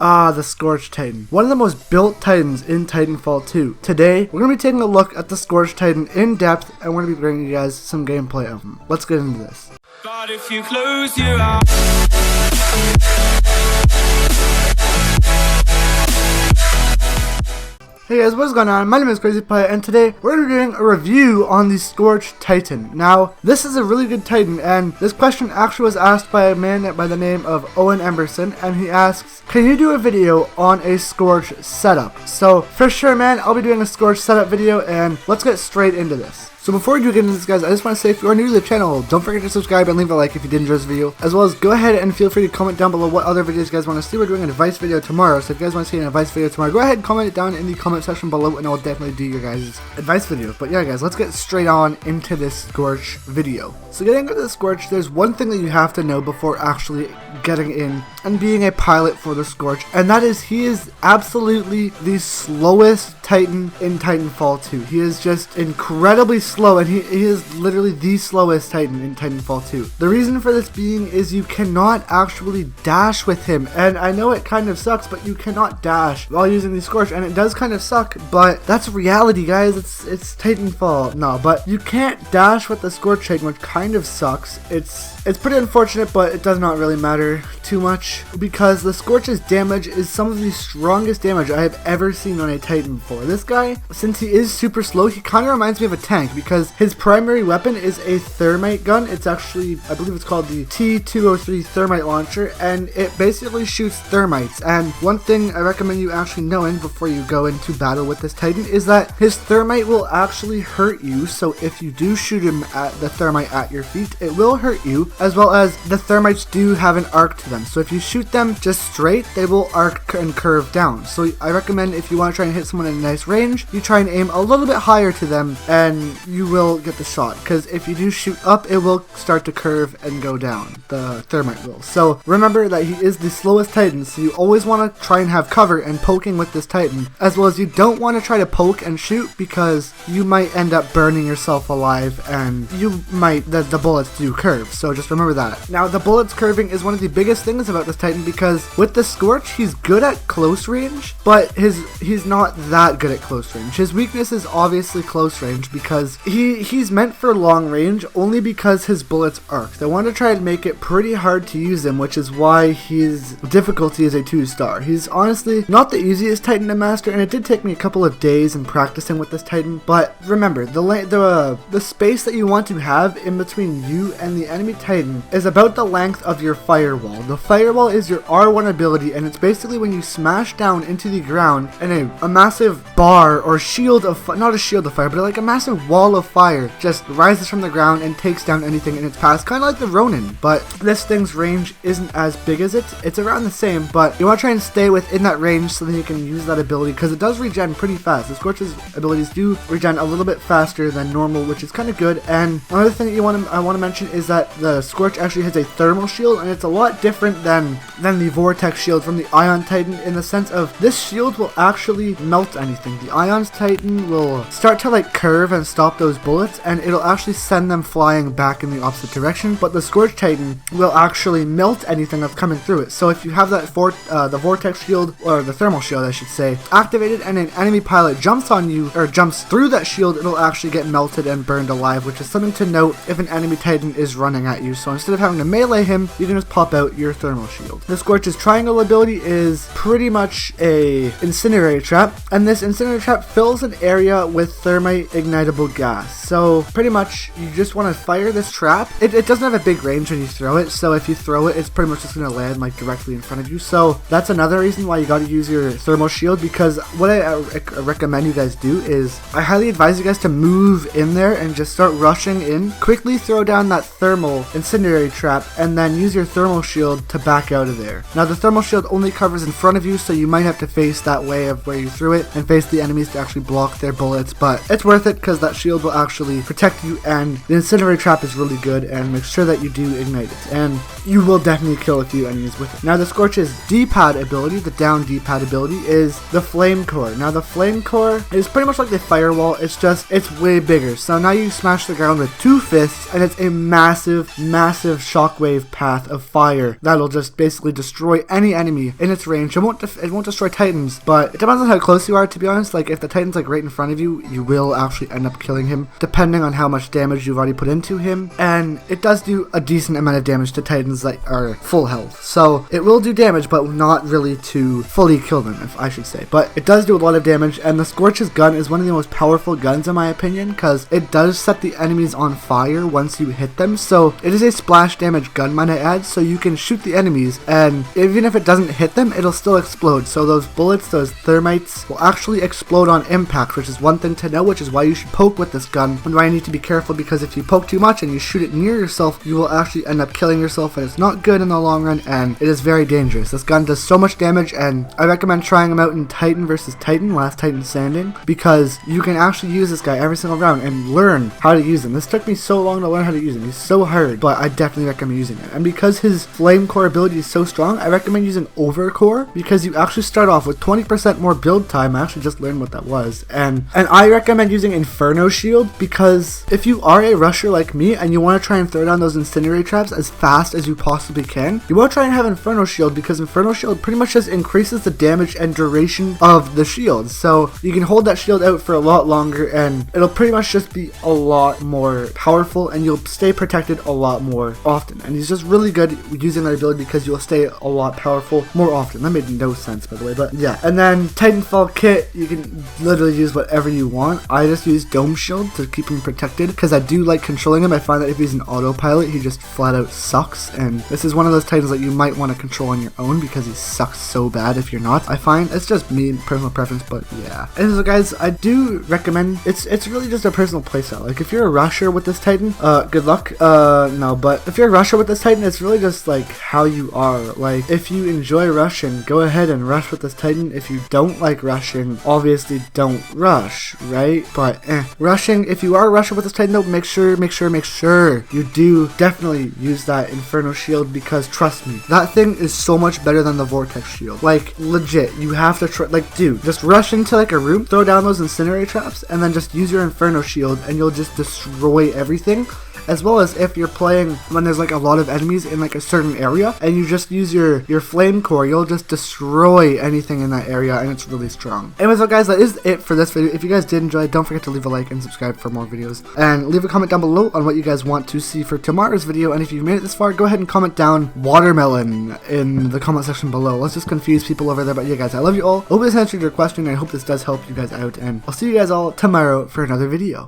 Ah, the Scorch Titan. One of the most built Titans in Titanfall 2. Today, we're going to be taking a look at the Scorch Titan in depth, and we're going to be bringing you guys some gameplay of him. Let's get into this. But if you close your eyes. Hey guys, what's going on? My name is CrazyPie, and today we're going to be doing a review on the Scorch Titan. Now, this is a really good Titan, and this question actually was asked by a man by the name of Owen Emerson, and he asks, can you do a video on a Scorch setup? So, for sure man, I'll be doing a Scorch setup video, and let's get straight into this. So before we do get into this, guys, I just want to say if you are new to the channel, don't forget to subscribe and leave a like if you did enjoy this video, as well as go ahead and feel free to comment down below what other videos you guys want to see. We're doing an advice video tomorrow, so if you guys want to see an advice video tomorrow, go ahead and comment it down in the comment section below, and I'll definitely do your guys' advice video. But yeah, guys, let's get straight on into this Scorch video. So getting into the Scorch, there's one thing that you have to know before actually getting in and being a pilot for the Scorch, and that is he is absolutely the slowest Titan in Titanfall 2. He is just incredibly slow, and he is literally the slowest Titan in Titanfall 2. The reason for this being is you cannot actually dash with him, and I know it kind of sucks, but you cannot dash while using the Scorch, and it does kind of suck, but that's reality, guys. It's Titanfall. No, but you can't dash with the Scorch Titan, which kind of sucks. It's pretty unfortunate, but it does not really matter too much because the Scorch's damage is some of the strongest damage I have ever seen on a Titan before. This guy, since he is super slow, he kind of reminds me of a tank because his primary weapon is a thermite gun. It's actually, I believe it's called the T203 thermite launcher, and it basically shoots thermites. And one thing I recommend you actually knowing before you go into battle with this Titan is that his thermite will actually hurt you. So if you do shoot him at the thermite at your feet, it will hurt you, as well as the thermites do have an arc to them. So if you shoot them just straight, they will arc and curve down. So I recommend if you want to try and hit someone in a nice range, you try and aim a little bit higher to them and you will get the shot, because if you do shoot up, it will start to curve and go down. The thermite will. So remember that he is the slowest Titan, so you always want to try and have cover and poking with this Titan, as well as you don't want to try to poke and shoot because you might end up burning yourself alive and you might, the bullets do curve, so just remember that. Now the bullets curving is one of the biggest things about this Titan, because with the Scorch he's good at close range, but he's not that good at close range. His weakness is obviously close range because he's meant for long range only because his bullets arc. They want to try and make it pretty hard to use him, which is why his difficulty is a 2-star. He's honestly not the easiest Titan to master, and it did take me a couple of days in practicing with this Titan, but remember, the space that you want to have in between you and the enemy Titan is about the length of your firewall. The firewall is your R1 ability, and it's basically when you smash down into the ground and a massive bar or shield of, not a shield of fire, but like a massive wall of fire just rises from the ground and takes down anything in its path, kind of like the Ronin, but this thing's range isn't as big as it. It's around the same, but you want to try and stay within that range so then you can use that ability, because it does regen pretty fast. The Scorch's abilities do regen a little bit faster than normal, which is kind of good. And another thing that I want to mention is that the Scorch actually has a thermal shield, and it's a lot different than the Vortex shield from the Ion Titan, in the sense of this shield will actually melt anything. The Ion's Titan will start to like curve and stop those bullets, and it'll actually send them flying back in the opposite direction, but the Scorch Titan will actually melt anything that's coming through it. So if you have that the Vortex shield, or the thermal shield I should say, activated, and an enemy pilot jumps on you or jumps through that shield, it'll actually get melted and burned alive, which is something to note if an enemy Titan is running at you. So instead of having to melee him, you can just pop out your thermal shield. The Scorch's triangle ability is pretty much a incendiary trap, and this incendiary trap fills an area with thermite ignitable gas. So pretty much you just want to fire this trap. It doesn't have a big range when you throw it, so if you throw it, it's pretty much just going to land like directly in front of you. So that's another reason why you got to use your thermal shield, because what I recommend you guys do is I highly advise you guys to move in there and just start rushing in, quickly throw down that thermal incendiary trap, and then use your thermal shield to back out of there. Now the thermal shield only covers in front of you, so you might have to face that way of where you threw it and face the enemies to actually block their bullets, but it's worth it because that shield will actually protect you, and the incendiary trap is really good, and make sure that you do ignite it, and you will definitely kill a few enemies with it. Now the Scorch's D-pad ability, the down D-pad ability, is the Flame Core. Now the Flame Core is pretty much like the Firewall, it's way bigger. So now you smash the ground with 2 fists, and it's a massive shockwave path of fire that'll just basically destroy any enemy in its range. It won't destroy Titans, but it depends on how close you are, to be honest. Like, if the Titan's like right in front of you, you will actually end up killing him, depending on how much damage you've already put into him. And it does do a decent amount of damage to Titans that are full health. So it will do damage, but not really to fully kill them, if I should say. But it does do a lot of damage, and the Scorch's gun is one of the most powerful guns in my opinion, because it does set the enemies on fire once you hit them. So it is a splash damage gun, might I add, so you can shoot the enemies, and even if it doesn't hit them, it'll still explode. So those bullets, those thermites, will actually explode on impact, which is one thing to know, which is why you should poke with this gun, and why you need to be careful, because if you poke too much and you shoot it near yourself, you will actually end up killing yourself, and it's not good in the long run, and it is very dangerous. This gun does so much damage, and I recommend trying him out in Titan versus Titan, Last Titan Standing, because you can actually use this guy every single round and learn how to use him. This took me so long to learn how to use him. He's so hard, but I definitely recommend using it. And because his flame core ability is so strong, I recommend using Overcore, because you actually start off with 20% more build time. I actually just learned what that was. And I recommend using Inferno Shield, because if you are a rusher like me and you want to try and throw down those incendiary traps as fast as you possibly can, you want to try and have Inferno Shield, because Inferno Shield pretty much just increases the damage and duration of the shield. So you can hold that shield out for a lot longer, and it'll pretty much just be a lot more powerful, and you'll stay protected a lot more often. And he's just really good using that ability, because you'll stay a lot powerful more often. That made no sense, by the way, but yeah. And then Titanfall kit, you can literally use whatever you want. I just use Dome Shield to keep him protected, because I do like controlling him. I find that if he's an autopilot, he just flat out sucks, and this is one of those Titans that you might want to control on your own, because he sucks so bad if you're not. I find it's just me, personal preference, but yeah. And so guys, I do recommend, it's really just a personal playstyle. Like, if you're a rusher with this Titan, good luck. No, but if you're a rusher with this Titan, it's really just like how you are. Like, if you enjoy rushing, go ahead and rush with this Titan. If you don't like rushing, obviously don't rush, right? But rushing, if you are a rusher with this Titan though, make sure you do definitely use that Inferno Shield, because trust me, that thing is so much better than the Vortex Shield. Like, legit, you have to try, like, dude, just rush into like a room, throw down those incendiary traps, and then just use your Inferno Shield, and you'll just destroy everything. As well as if you're playing when there's like a lot of enemies in like a certain area, and you just use your flame core, you'll just destroy anything in that area, and it's really strong. Anyways, so guys, that is it for this video. If you guys did enjoy it, don't forget to leave a like and subscribe for more videos, and leave a comment down below on what you guys want to see for tomorrow's video. And if you've made it this far, go ahead and comment down watermelon in the comment section below. Let's just confuse people over there. But yeah guys, I love you all. Hope this answered your question, and I hope this does help you guys out, and I'll see you guys all tomorrow for another video.